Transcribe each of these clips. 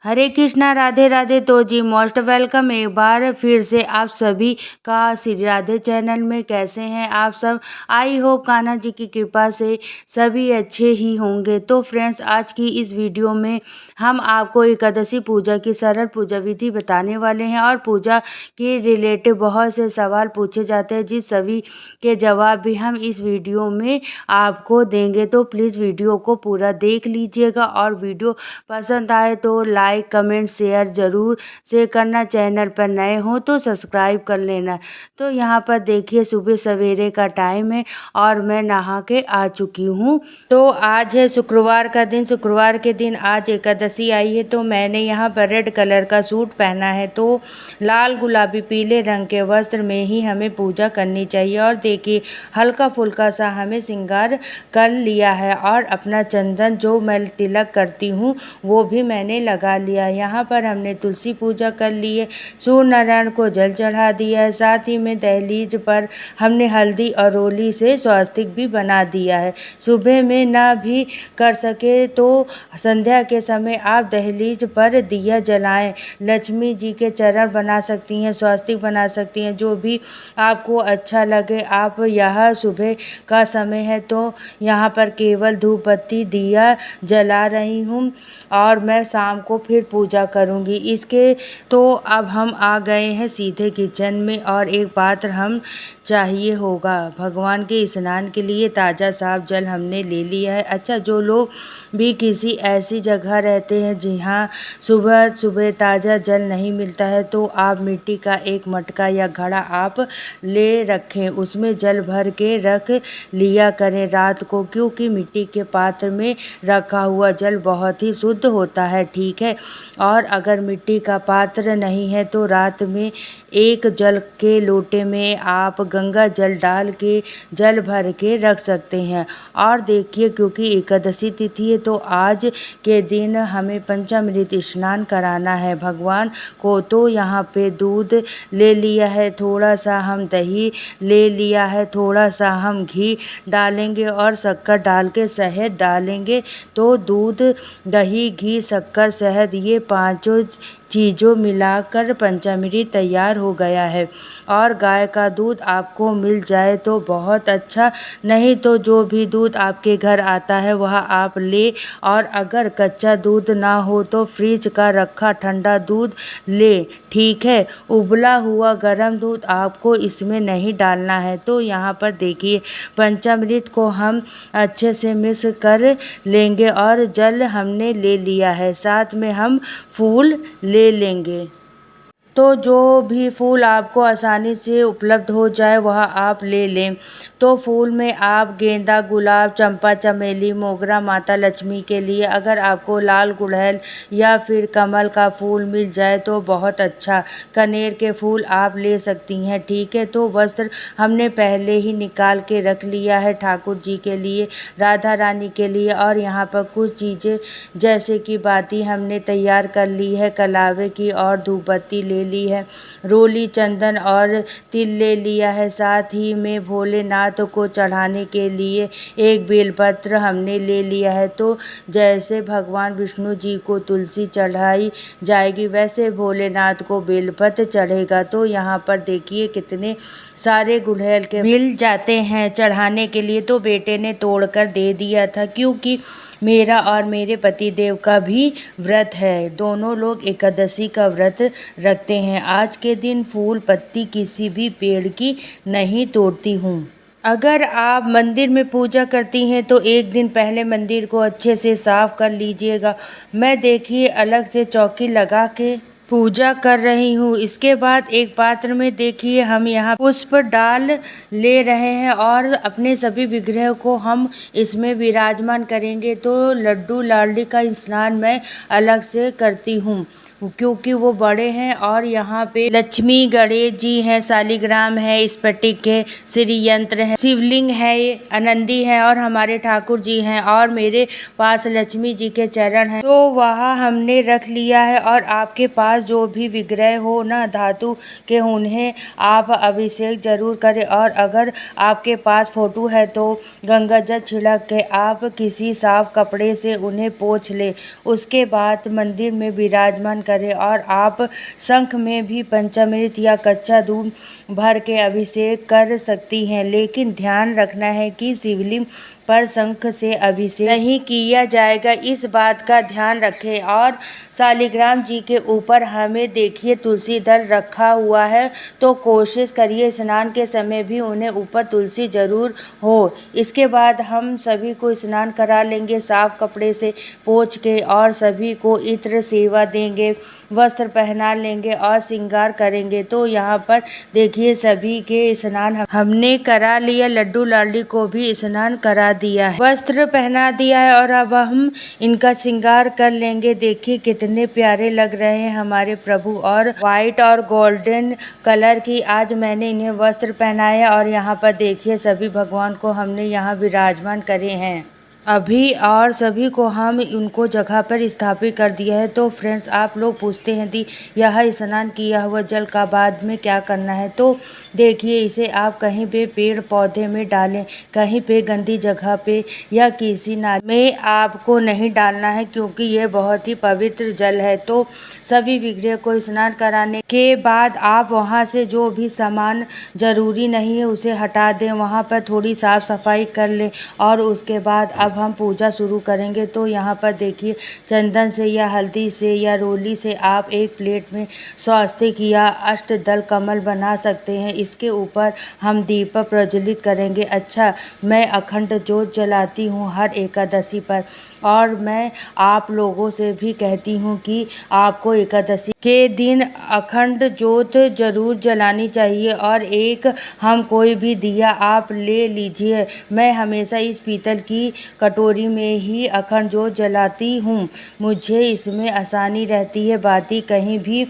हरे कृष्णा, राधे राधे। तो जी most welcome एक बार फिर से आप सभी का श्री राधे चैनल में। कैसे हैं आप सब? आई होप कान्हा जी की कृपा से सभी अच्छे ही होंगे। तो फ्रेंड्स, आज की इस वीडियो में हम आपको एकादशी पूजा की सरल पूजा विधि बताने वाले हैं और पूजा के रिलेटेड बहुत से सवाल पूछे जाते हैं, जिस सभी के जवाब भी हम इस वीडियो में आपको देंगे। तो प्लीज़ वीडियो को पूरा देख लीजिएगा और वीडियो पसंद आए तो लाइक कमेंट शेयर ज़रूर से करना। चैनल पर नए हो तो सब्सक्राइब कर लेना। तो यहाँ पर देखिए सुबह सवेरे का टाइम है और मैं नहा के आ चुकी हूँ। तो आज है शुक्रवार का दिन। शुक्रवार के दिन आज एकादशी आई है। तो मैंने यहाँ पर रेड कलर का सूट पहना है। तो लाल गुलाबी पीले रंग के वस्त्र में ही हमें पूजा करनी चाहिए। और देखिए हल्का फुल्का सा हमें श्रृंगार कर लिया है और अपना चंदन जो मैं तिलक करती हूँ वो भी मैंने लगा लिया। यहाँ पर हमने तुलसी पूजा कर ली है, सूर्य नारायण को जल चढ़ा दिया है, साथ ही में दहलीज पर हमने हल्दी और रोली से स्वास्तिक भी बना दिया है। सुबह में ना भी कर सके तो संध्या के समय आप दहलीज पर दिया जलाएं। लक्ष्मी जी के चरण बना सकती हैं, स्वास्तिक बना सकती हैं, जो भी आपको अच्छा लगे आप। यह सुबह का समय है तो यहाँ पर केवल धूप बत्ती दिया जला रही हूँ और मैं शाम को फिर पूजा करूँगी इसके। तो अब हम आ गए हैं सीधे किचन में और एक पात्र हम चाहिए होगा भगवान के स्नान के लिए। ताज़ा साफ जल हमने ले लिया है। अच्छा, जो लोग भी किसी ऐसी जगह रहते हैं जहाँ सुबह सुबह ताज़ा जल नहीं मिलता है तो आप मिट्टी का एक मटका या घड़ा आप ले रखें, उसमें जल भर के रख लिया करें रात को, क्योंकि मिट्टी के पात्र में रखा हुआ जल बहुत ही शुद्ध होता है। ठीक है, और अगर मिट्टी का पात्र नहीं है तो रात में एक जल के लोटे में आप गंगा जल डाल के जल भर के रख सकते हैं। और देखिए क्योंकि एकादशी तिथि है तो आज के दिन हमें पंचामृत स्नान कराना है भगवान को। तो यहाँ पे दूध ले लिया है, थोड़ा सा हम दही ले लिया है, थोड़ा सा हम घी डालेंगे और शक्कर डाल के शहद डालेंगे। तो दूध, दही, घी, शक्कर, शहद ये पांचों चीज़ों मिलाकर पंचामृत तैयार हो गया है। और गाय का दूध आपको मिल जाए तो बहुत अच्छा, नहीं तो जो भी दूध आपके घर आता है वह आप ले। और अगर कच्चा दूध ना हो तो फ्रिज का रखा ठंडा दूध ले। ठीक है, उबला हुआ गर्म दूध आपको इसमें नहीं डालना है। तो यहाँ पर देखिए पंचामृत को हम अच्छे से मिक्स कर लेंगे और जल हमने ले लिया है, साथ में हम फूल ले लेंगे। तो जो भी फूल आपको आसानी से उपलब्ध हो जाए वह आप ले लें। तो फूल में आप गेंदा, गुलाब, चंपा, चमेली, मोगरा माता लक्ष्मी के लिए, अगर आपको लाल गुड़हल या फिर कमल का फूल मिल जाए तो बहुत अच्छा, कनेर के फूल आप ले सकती हैं। ठीक है, तो वस्त्र हमने पहले ही निकाल के रख लिया है ठाकुर जी के लिए, राधा रानी के लिए। और यहाँ पर कुछ चीज़ें जैसे कि बाती हमने तैयार कर ली है कलावे की, और धूप बत्ती ले ली है, रोली, चंदन और तिल ले लिया है। साथ ही में भोलेनाथ को चढ़ाने के लिए एक बेलपत्र हमने ले लिया है। तो जैसे भगवान विष्णु जी को तुलसी चढ़ाई जाएगी वैसे भोलेनाथ को बेलपत्र चढ़ेगा। तो यहाँ पर देखिए कितने सारे गुड़हल के मिल जाते हैं चढ़ाने के लिए। तो बेटे ने तोड़ कर दे दिया था, क्योंकि मेरा और मेरे पति देव का भी व्रत है। दोनों लोग एकादशी का व्रत रखते हैं। आज के दिन फूल पत्ती किसी भी पेड़ की नहीं तोड़ती हूँ। अगर आप मंदिर में पूजा करती हैं तो एक दिन पहले मंदिर को अच्छे से साफ कर लीजिएगा। मैं देखिए अलग से चौकी लगा के पूजा कर रही हूँ। इसके बाद एक पात्र में देखिए हम यहाँ पुष्प डाल ले रहे हैं और अपने सभी विग्रह को हम इसमें विराजमान करेंगे। तो लड्डू लाडली का स्नान मैं अलग से करती हूँ। क्योंकि वो बड़े हैं। और यहाँ पे लक्ष्मी गणेश जी हैं, शालिग्राम है, स्फटिक है, श्री यंत्र है, शिवलिंग है, आनंदी है और हमारे ठाकुर जी हैं और मेरे पास लक्ष्मी जी के चरण हैं। तो वहाँ हमने रख लिया है। और आपके पास जो भी विग्रह हो ना धातु के, उन्हें आप अभिषेक जरूर करें। और अगर आपके पास फोटो है तो गंगा जल छिड़क के आप किसी साफ कपड़े से उन्हें पोंछ ले। उसके बाद मंदिर में विराजमान करें। और आप शंख में भी पंचामृत या कच्चा दूध भर के अभिषेक कर सकती हैं, लेकिन ध्यान रखना है कि शिवलिंग पर शंख से अभिषेक नहीं किया जाएगा, इस बात का ध्यान रखें। और शालिग्राम जी के ऊपर हमें देखिए तुलसी दल रखा हुआ है, तो कोशिश करिए स्नान के समय भी उन्हें ऊपर तुलसी जरूर हो। इसके बाद हम सभी को स्नान करा लेंगे साफ कपड़े से पोंछ के, और सभी को इत्र सेवा देंगे, वस्त्र पहना लेंगे और श्रृंगार करेंगे। तो यहाँ पर देखिए सभी के स्नान हमने करा लिया, लड्डू लाडली को भी स्नान करा दिया है, वस्त्र पहना दिया है और अब हम इनका श्रृंगार कर लेंगे। देखिए कितने प्यारे लग रहे हैं हमारे प्रभु। और व्हाइट और गोल्डन कलर की आज मैंने इन्हें वस्त्र पहनाया। और यहाँ पर देखिए सभी भगवान को हमने यहाँ विराजमान करे हैं अभी, और सभी को हम उनको जगह पर स्थापित कर दिया है। तो फ्रेंड्स आप लोग पूछते हैं कि यह स्नान किया हुआ जल का बाद में क्या करना है, तो देखिए इसे आप कहीं पे पेड़ पौधे में डालें, कहीं पे गंदी जगह पे या किसी नाले में आपको नहीं डालना है, क्योंकि ये बहुत ही पवित्र जल है। तो सभी विग्रह को स्नान कराने के बाद आप वहाँ से जो भी सामान जरूरी नहीं है उसे हटा दें, वहाँ पर थोड़ी साफ सफाई कर लें और उसके बाद अब हम पूजा शुरू करेंगे। तो यहाँ पर देखिए चंदन से या हल्दी से या रोली से आप एक प्लेट में स्वास्तिक या अष्टदल कमल बना सकते हैं। इसके ऊपर हम दीपक प्रज्वलित करेंगे। अच्छा, मैं अखंड ज्योत जलाती हूँ हर एकादशी पर, और मैं आप लोगों से भी कहती हूँ कि आपको एकादशी के दिन अखंड ज्योत जरूर जलानी चाहिए। और एक हम कोई भी दिया आप ले लीजिए। मैं हमेशा इस पीतल की कटोरी में ही अखंड ज्योत जलाती हूँ, मुझे इसमें आसानी रहती है, बाती कहीं भी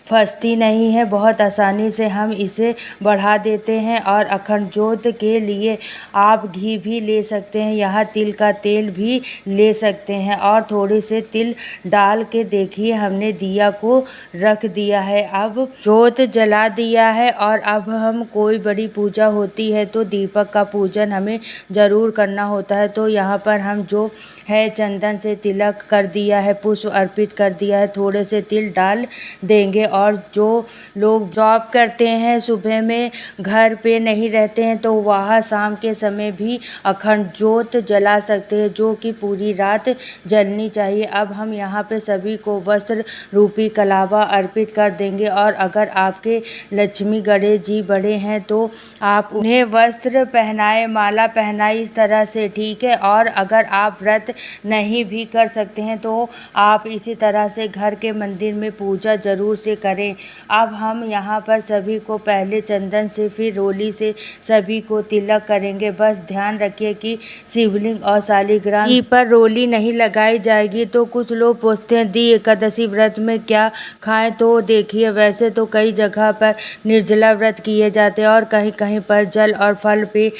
फंसती नहीं है, बहुत आसानी से हम इसे बढ़ा देते हैं। और अखंड ज्योत के लिए आप घी भी ले सकते हैं, यहाँ तिल का तेल भी ले सकते हैं और थोड़े से तिल डाल के देखिए हमने दिया को रख दिया है। अब ज्योत जला दिया है और अब हम कोई बड़ी पूजा होती है तो दीपक का पूजन हमें ज़रूर करना होता है। तो यहाँ पर हम जो है चंदन से तिलक कर दिया है, पुष्प अर्पित कर दिया है, थोड़े से तिल डाल देंगे। और जो लोग जॉब करते हैं, सुबह में घर पे नहीं रहते हैं, तो वह शाम के समय भी अखंड ज्योत जला सकते हैं, जो कि पूरी रात जलनी चाहिए। अब हम यहाँ पे सभी को वस्त्र रूपी कलावा अर्पित कर देंगे। और अगर आपके लक्ष्मी गणेश जी बड़े हैं तो आप उन्हें वस्त्र पहनाए, माला पहनाए इस तरह से, ठीक है। और अगर आप व्रत नहीं भी कर सकते हैं तो आप इसी तरह से घर के मंदिर में पूजा जरूर से करें। अब हम यहाँ पर सभी को पहले चंदन से फिर रोली से सभी को तिलक करेंगे। बस ध्यान रखिए कि शिवलिंग और शालिग्राम जी पर रोली नहीं लगाई जाएगी। तो कुछ लोग पूछते हैं दी एकादशी व्रत में क्या खाएं, तो देखिए वैसे तो कई जगह पर निर्जला व्रत किए जाते हैं और कहीं कहीं पर जल और फल पे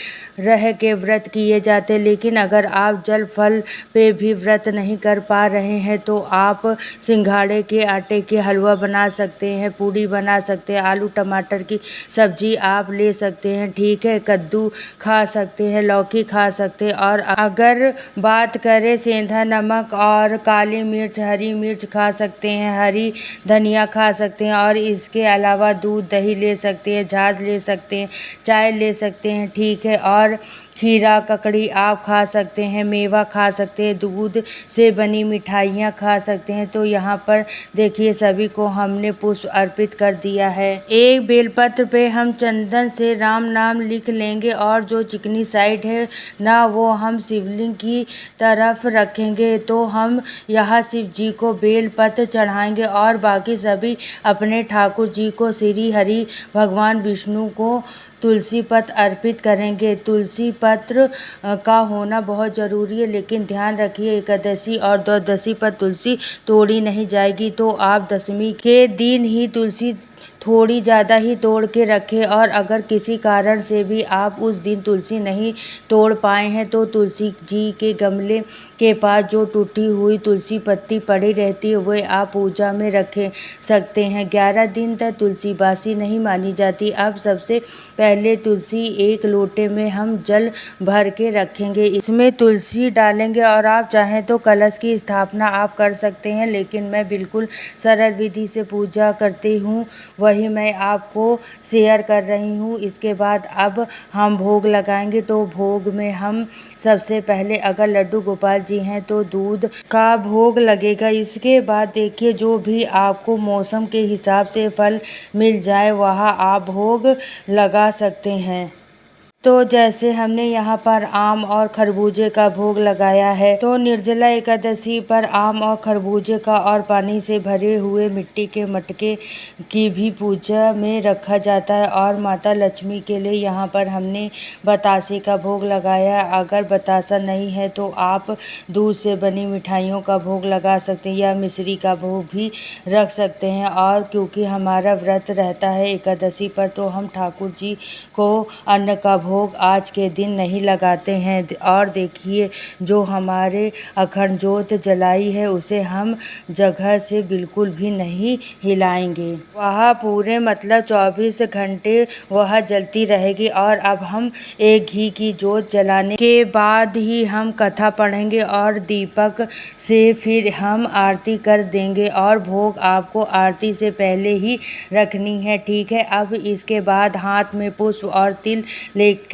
रह के व्रत किए जाते हैं। लेकिन अगर आप जल फल पे भी व्रत नहीं कर पा रहे हैं तो आप सिंघाड़े के आटे के हलवा बना सकते हैं, पूड़ी बना सकते हैं, आलू टमाटर की सब्जी आप ले सकते हैं, ठीक है, कद्दू खा सकते हैं, लौकी खा सकते हैं। और अगर बात करें सेंधा नमक और काली मिर्च, हरी मिर्च खा सकते हैं, हरी धनिया खा सकते हैं। और इसके अलावा दूध दही ले सकते हैं, छाछ ले सकते हैं, चाय ले सकते हैं, ठीक है। और खीरा ककड़ी आप खा सकते हैं, मेवा खा सकते हैं, दूध से बनी मिठाइयाँ खा सकते हैं। तो यहाँ पर देखिए सभी को हमने पुष्प अर्पित कर दिया है। एक बेलपत्र पे हम चंदन से राम नाम लिख लेंगे और जो चिकनी साइड है ना वो हम शिवलिंग की तरफ रखेंगे तो हम यहाँ शिव जी को बेलपत्र चढ़ाएंगे और बाकी सभी अपने ठाकुर जी को श्री हरि भगवान विष्णु को तुलसी पत्र अर्पित करेंगे। तुलसी पत्र का होना बहुत ज़रूरी है, लेकिन ध्यान रखिए एकादशी और द्वादशी पर तुलसी तोड़ी नहीं जाएगी, तो आप दशमी के दिन ही तुलसी थोड़ी ज़्यादा ही तोड़ के रखें। और अगर किसी कारण से भी आप उस दिन तुलसी नहीं तोड़ पाए हैं तो तुलसी जी के गमले के पास जो टूटी हुई तुलसी पत्ती पड़ी रहती है वह आप पूजा में रख सकते हैं। 11 दिन तक तुलसी बासी नहीं मानी जाती। अब सबसे पहले तुलसी एक लोटे में हम जल भर के रखेंगे, इसमें तुलसी डालेंगे और आप चाहें तो कलश की स्थापना आप कर सकते हैं, लेकिन मैं बिल्कुल सरल विधि से पूजा करती हूँ वही मैं आपको शेयर कर रही हूँ। इसके बाद अब हम भोग लगाएंगे, तो भोग में हम सबसे पहले अगर लड्डू गोपाल जी हैं तो दूध का भोग लगेगा। इसके बाद देखिए जो भी आपको मौसम के हिसाब से फल मिल जाए वह आप भोग लगा सकते हैं। तो जैसे हमने यहाँ पर आम और खरबूजे का भोग लगाया है, तो निर्जला एकादशी पर आम और खरबूजे का और पानी से भरे हुए मिट्टी के मटके की भी पूजा में रखा जाता है। और माता लक्ष्मी के लिए यहाँ पर हमने बतासे का भोग लगाया। अगर बतासा नहीं है तो आप दूध से बनी मिठाइयों का भोग लगा सकते हैं या मिश्री का भोग भी रख सकते हैं। और क्योंकि हमारा व्रत रहता है एकादशी पर, तो हम ठाकुर जी को अन्न का भोग आज के दिन नहीं लगाते हैं। और देखिए जो हमारे अखंड ज्योत जलाई है उसे हम जगह से बिल्कुल भी नहीं हिलाएंगे, वह पूरे मतलब 24 घंटे वह जलती रहेगी। और अब हम एक घी की ज्योत जलाने के बाद ही हम कथा पढ़ेंगे और दीपक से फिर हम आरती कर देंगे। और भोग आपको आरती से पहले ही रखनी है, ठीक है। अब इसके बाद हाथ में पुष्प और तिल लेके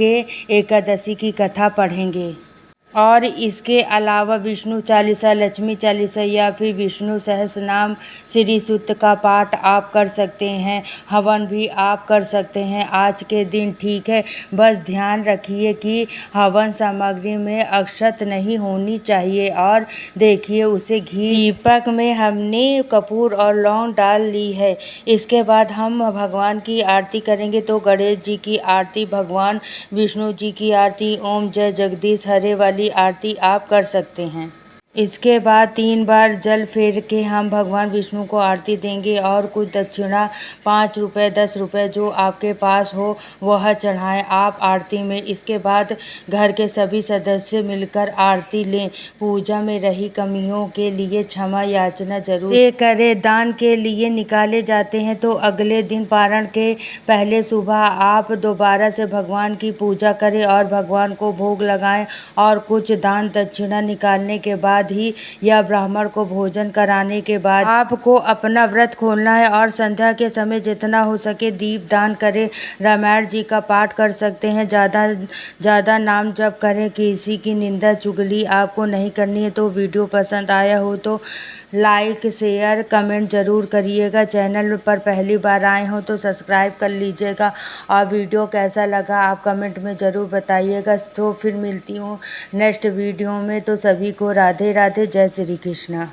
एकादशी की कथा पढ़ेंगे। और इसके अलावा विष्णु चालीसा, लक्ष्मी चालीसा या फिर विष्णु सहस्रनाम, श्री सूक्त का पाठ आप कर सकते हैं। हवन भी आप कर सकते हैं आज के दिन, ठीक है। बस ध्यान रखिए कि हवन सामग्री में अक्षत नहीं होनी चाहिए। और देखिए उसे घी दीपक में हमने कपूर और लौंग डाल ली है। इसके बाद हम भगवान की आरती करेंगे, तो गणेश जी की आरती, भगवान विष्णु जी की आरती, ओम जय जगदीश हरे वाली आरती आप कर सकते हैं। इसके बाद 3 बार जल फेर के हम भगवान विष्णु को आरती देंगे और कुछ दक्षिणा 5 रुपये 10 रुपये जो आपके पास हो वह चढ़ाएं आप आरती में। इसके बाद घर के सभी सदस्य मिलकर आरती लें। पूजा में रही कमियों के लिए क्षमा याचना जरूर से करें। दान के लिए निकाले जाते हैं तो अगले दिन पारण के पहले सुबह आप दोबारा से भगवान की पूजा करें और भगवान को भोग लगाएं। और कुछ दान दक्षिणा निकालने के बाद ही या ब्राह्मण को भोजन कराने के बाद आपको अपना व्रत खोलना है। और संध्या के समय जितना हो सके दीप दान करें। रामायण जी का पाठ कर सकते हैं। ज़्यादा नाम जप करें। किसी की निंदा चुगली आपको नहीं करनी है। तो वीडियो पसंद आया हो तो लाइक शेयर कमेंट ज़रूर करिएगा। चैनल पर पहली बार आए हो तो सब्सक्राइब कर लीजिएगा। और वीडियो कैसा लगा आप कमेंट में ज़रूर बताइएगा। तो फिर मिलती हूँ नेक्स्ट वीडियो में। तो सभी को राधे राधे, जय श्री कृष्णा।